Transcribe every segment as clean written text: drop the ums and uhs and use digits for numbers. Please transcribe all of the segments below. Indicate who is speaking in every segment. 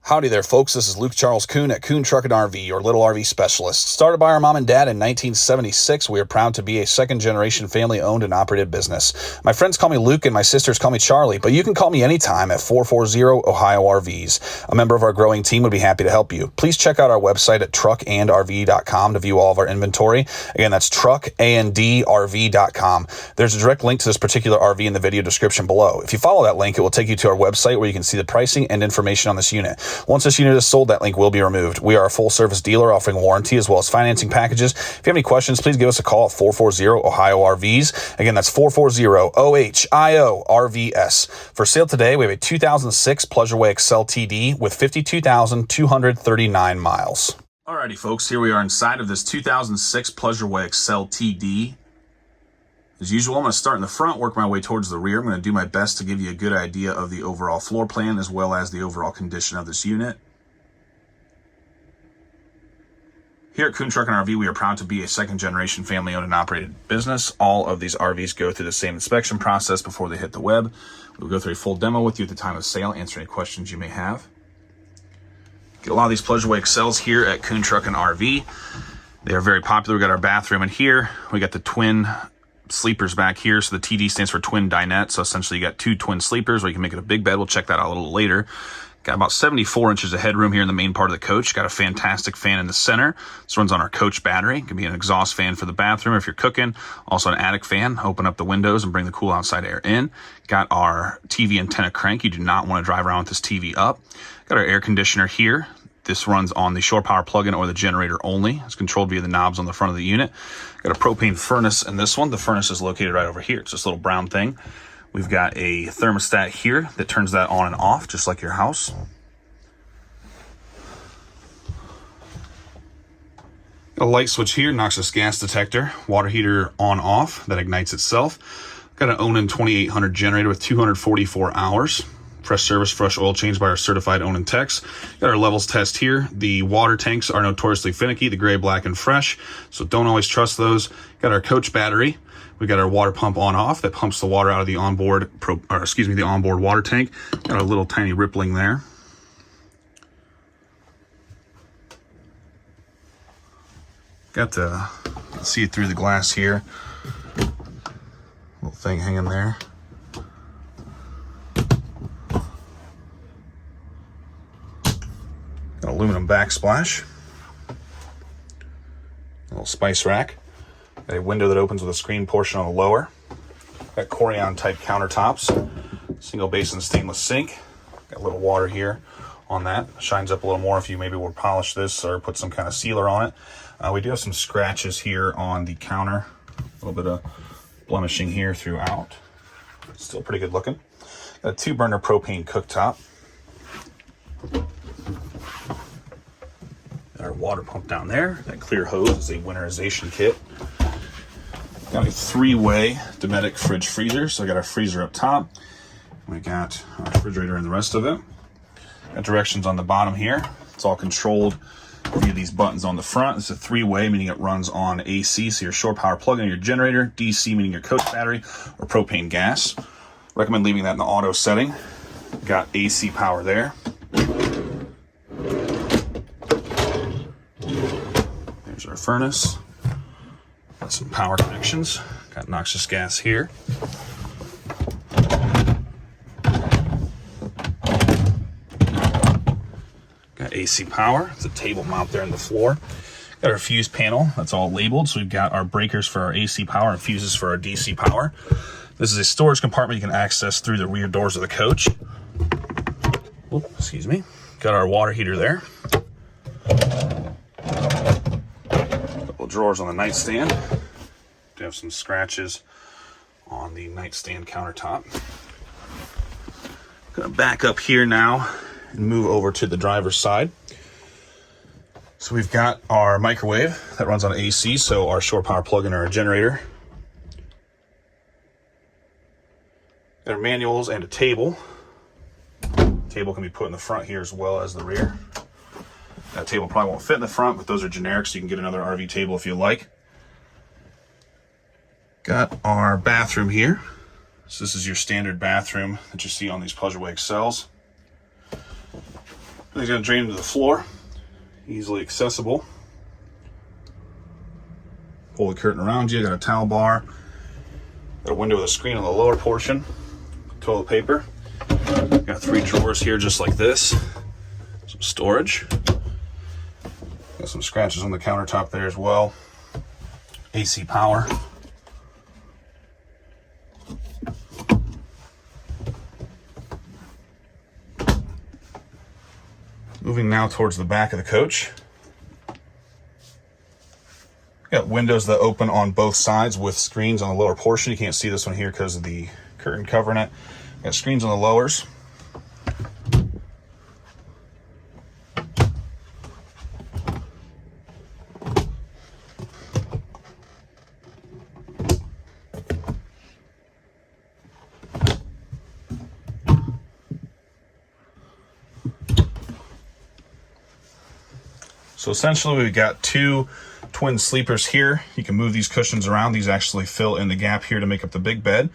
Speaker 1: Howdy there, folks. This is Luke Charles Kuhn at Kuhn Truck and RV, your little RV specialist. Started by our mom and dad in 1976, we are proud to be a second-generation family-owned and operated business. My friends call me Luke and my sisters call me Charlie, but you can call me anytime at 440-OHIO-RVs. A member of our growing team would be happy to help you. Please check out our website at truckandrv.com to view all of our inventory. Again, that's truckandrv.com. There's a direct link to this particular RV in the video description below. If you follow that link, it will take you to our website where you can see the pricing and information on this unit. Once this unit is sold, that link will be removed. We are a full-service dealer offering warranty as well as financing packages. If you have any questions, please give us a call at 440-OHIO-RVs. Again, that's 440-OHIO-RVs. For sale today, we have a 2006 Pleasureway Excel TD with 52,239 miles. Alrighty, folks, here we are inside of this 2006 Pleasureway Excel TD. As usual, I'm going to start in the front, work my way towards the rear. I'm going to do my best to give you a good idea of the overall floor plan as well as the overall condition of this unit. Here at Kuhn Truck and RV, we are proud to be a second-generation family-owned and operated business. All of these RVs go through the same inspection process before they hit the web. We'll go through a full demo with you at the time of sale, answer any questions you may have. Get a lot of these Pleasureway Excels here at Kuhn Truck and RV. They are very popular. We got our bathroom in here. We got the twin sleepers back here. So the TD stands for twin dinette. So essentially you got two twin sleepers where you can make it a big bed. We'll check that out a little later. Got about 74 inches of headroom here in the main part of the coach. Got a fantastic fan in the center. This runs on our coach battery. It can be an exhaust fan for the bathroom if you're cooking. Also an attic fan. Open up the windows and bring the cool outside air in. Got our TV antenna crank. You do not want to drive around with this TV up. Got our air conditioner here. This runs on the shore power plug-in or the generator only. It's controlled via the knobs on the front of the unit. Got a propane furnace in this one. The furnace is located right over here. It's this little brown thing. We've got a thermostat here that turns that on and off, just like your house. Got a light switch here, noxious gas detector. Water heater on off, that ignites itself. Got an Onan 2800 generator with 244 hours. Fresh service, fresh oil change by our certified Onan techs. Got our levels test here. The water tanks are notoriously finicky, the gray, black, and fresh, so don't always trust those. Got our coach battery. We got our water pump on off that pumps the water out of the onboard, the onboard water tank. Got a little tiny rippling there. Got to see it through the glass here. Little thing hanging there. Got aluminum backsplash, a little spice rack, got a window that opens with a screen portion on the lower, got Corian type countertops, single basin stainless sink, got a little water here on that, shines up a little more if you maybe would polish this or put some kind of sealer on it. We do have some scratches here on the counter, a little bit of blemishing here throughout, still pretty good looking. Got a 2-burner propane cooktop. Our water pump down there. That clear hose is a winterization kit. Got a 3-way Dometic fridge freezer. So I got our freezer up top. We got our refrigerator and the rest of it. Got directions on the bottom here. It's all controlled via these buttons on the front. It's a 3-way, meaning it runs on AC, so your shore power plug-in, your generator, DC, meaning your coach battery, or propane gas. Recommend leaving that in the auto setting. Got AC power there. There's our furnace. Got some power connections. Got noxious gas here. Got AC power. It's a table mount there in the floor. Got our fuse panel. That's all labeled. So we've got our breakers for our AC power and fuses for our DC power. This is a storage compartment you can access through the rear doors of the coach. Oop, excuse me. Got our water heater there. Drawers on the nightstand. Do have some scratches on the nightstand countertop. Gonna back up here now and move over to the driver's side. So we've got our microwave that runs on AC, so our shore power plug-in or our generator. Got our manuals and a table. Table can be put in the front here as well as the rear. That table probably won't fit in the front, but those are generic, so you can get another RV table if you like. Got our bathroom here. So this is your standard bathroom that you see on these Pleasureway Excels. He's going to drain into the floor, easily accessible. Pull the curtain around you, got a towel bar, got a window with a screen on the lower portion, toilet paper. Got 3 drawers here just like this, some storage. Got some scratches on the countertop there as well. AC power. Moving now towards the back of the coach. Got windows that open on both sides with screens on the lower portion. You can't see this one here because of the curtain covering it. Got screens on the lowers. So essentially we've got 2 twin sleepers here. You can move these cushions around. These actually fill in the gap here to make up the big bed.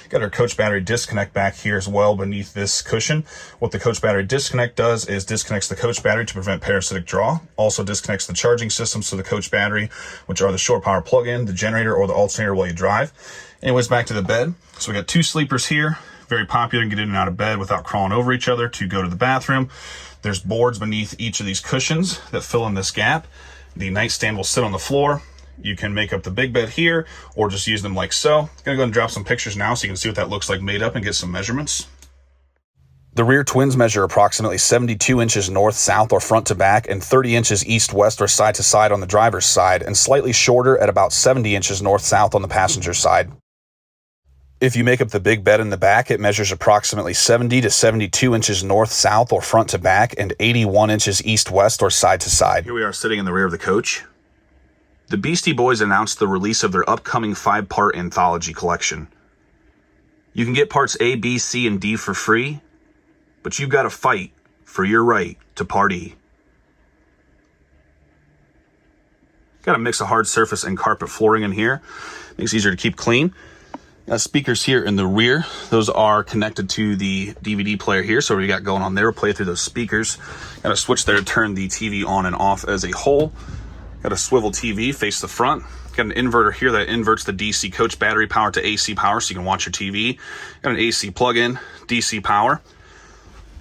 Speaker 1: Got our coach battery disconnect back here as well beneath this cushion. What the coach battery disconnect does is disconnects the coach battery to prevent parasitic draw. Also disconnects the charging systems to the coach battery, which are the shore power plug-in, the generator, or the alternator while you drive. Anyways, back to the bed. So we got 2 sleepers here. Very popular to get in and out of bed without crawling over each other to go to the bathroom. There's boards beneath each of these cushions that fill in this gap. The nightstand will sit on the floor. You can make up the big bed here or just use them like so. I'm gonna go ahead and drop some pictures now so you can see what that looks like made up and get some measurements. The rear twins measure approximately 72 inches north, south, or front to back, and 30 inches east, west, or side to side on the driver's side, and slightly shorter at about 70 inches north, south on the passenger side. If you make up the big bed in the back, it measures approximately 70 to 72 inches north, south, or front to back, and 81 inches east, west, or side to side. Here we are sitting in the rear of the coach. The Beastie Boys announced the release of their upcoming 5-part anthology collection. You can get parts A, B, C, and D for free, but you've got to fight for your right to part E. Got a mix of hard surface and carpet flooring in here. Makes it easier to keep clean. Got speakers here in the rear. Those are connected to the DVD player here. So what we got going on there, we'll play through those speakers. Got a switch there to turn the TV on and off as a whole. Got a swivel TV face the front. Got an inverter here that inverts the DC coach battery power to AC power so you can watch your TV. Got an AC plug-in, DC power.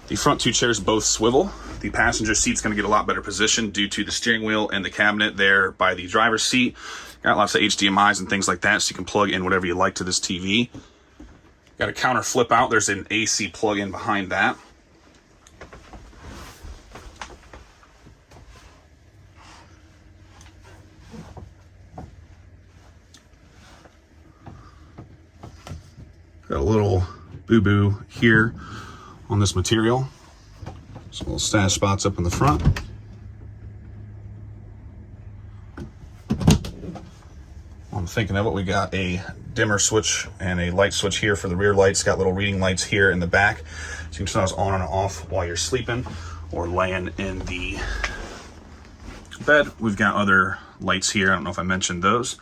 Speaker 1: The front 2 chairs both swivel. The passenger seat's going to get a lot better position due to the steering wheel and the cabinet there by the driver's seat. Got lots of HDMIs and things like that, so you can plug in whatever you like to this TV. Got a counter flip out. There's an AC plug-in behind that. Got a little boo-boo here on this material. Some little stash spots up in the front. I'm thinking of it, we got a dimmer switch and a light switch here for the rear lights. Got little reading lights here in the back, so you can turn those on and off while you're sleeping or laying in the bed. We've got other lights here. I don't know if I mentioned those.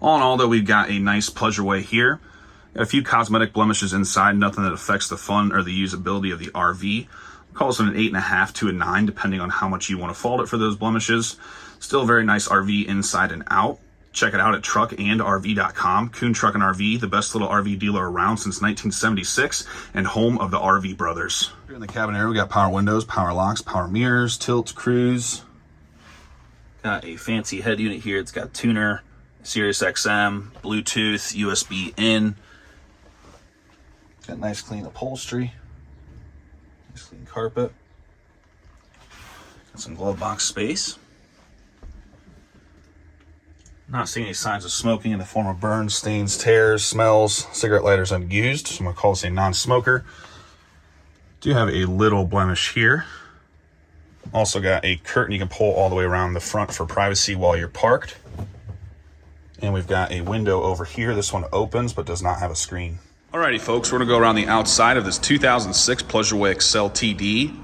Speaker 1: All in all, though, we've got a nice pleasureway here. Got a few cosmetic blemishes inside, nothing that affects the fun or the usability of the RV. Call this one an 8.5 to a 9, depending on how much you want to fault it for those blemishes. Still a very nice RV inside and out. Check it out at truckandrv.com. Kuhn Truck and RV, the best little RV dealer around since 1976 and home of the RV brothers. Here in the cabin area, we got power windows, power locks, power mirrors, tilt, cruise. Got a fancy head unit here. It's got tuner, Sirius XM, Bluetooth, USB in. Got nice clean upholstery. Nice clean carpet. Got some glove box space. Not seeing any signs of smoking in the form of burns, stains, tears, smells. Cigarette lighter's unused, so I'm gonna call this a non-smoker. Do have a little blemish here. Also got a curtain you can pull all the way around the front for privacy while you're parked. And we've got a window over here. This one opens but does not have a screen. Alrighty folks, we're gonna go around the outside of this 2006 Pleasureway Excel TD.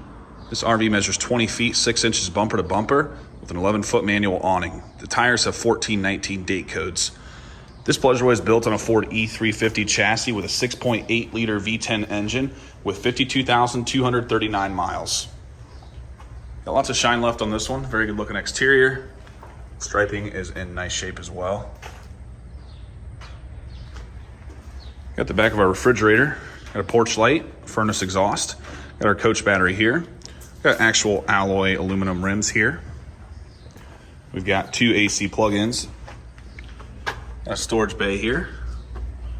Speaker 1: This RV measures 20 feet, 6 inches bumper to bumper with an 11-foot manual awning. The tires have 1419 date codes. This Pleasureway is built on a Ford E350 chassis with a 6.8-liter V10 engine with 52,239 miles. Got lots of shine left on this one. Very good looking exterior. Striping is in nice shape as well. Got the back of our refrigerator. Got a porch light, furnace exhaust. Got our coach battery here. Got actual alloy aluminum rims here. We've got 2 AC plug-ins. Got a storage bay here.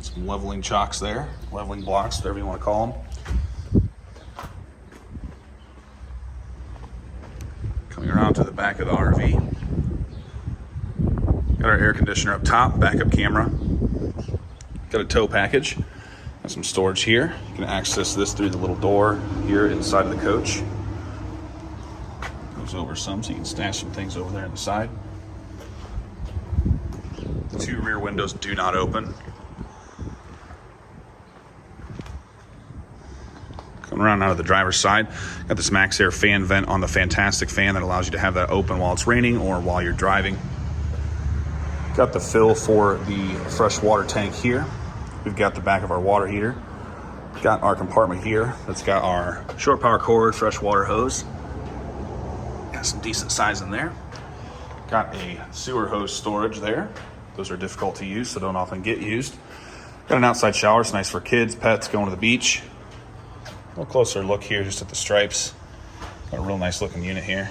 Speaker 1: Some leveling chocks there, leveling blocks, whatever you want to call them. Coming around to the back of the RV. Got our air conditioner up top, backup camera. Got a tow package. Got some storage here. You can access this through the little door here inside of the coach. Goes over some so you can stash some things over there on the side. The 2 rear windows do not open. Coming around out of the driver's side, got this Max Air fan vent on the fantastic fan that allows you to have that open while it's raining or while you're driving. Got the fill for the fresh water tank here. We've got the back of our water heater. Got our compartment here that's got our short power cord, fresh water hose. Got some decent size in there. Got a sewer hose storage there. Those are difficult to use, so don't often get used. Got an outside shower. It's nice for kids, pets, going to the beach. A little closer look here just at the stripes. Got a real nice looking unit here.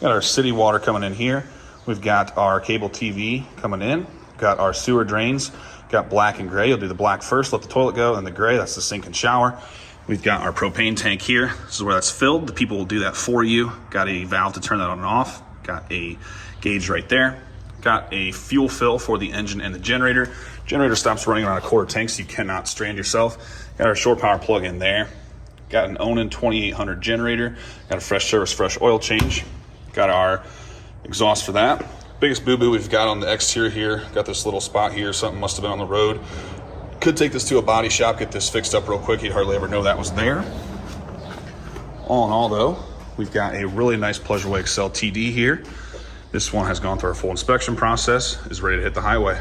Speaker 1: Got our city water coming in here. We've got our cable TV coming in. Got our sewer drains. Got black and gray. You'll do the black first, let the toilet go, and the gray, that's the sink and shower. We've got our propane tank here. This is where that's filled. The people will do that for you. Got a valve to turn that on and off. Got a gauge right there. Got a fuel fill for the engine and the generator. Generator stops running around a quarter tank, so you cannot strand yourself. Got our short power plug in there. Got an Onan 2800 generator. Got a fresh service, fresh oil change. Got our exhaust for that. Biggest boo-boo we've got on the exterior here. Got this little spot here. Something must have been on the road. Could take this to a body shop, get this fixed up real quick. You'd hardly ever know that was there. All in all, though, we've got a really nice Pleasureway Excel TD here. This one has gone through our full inspection process, is ready to hit the highway.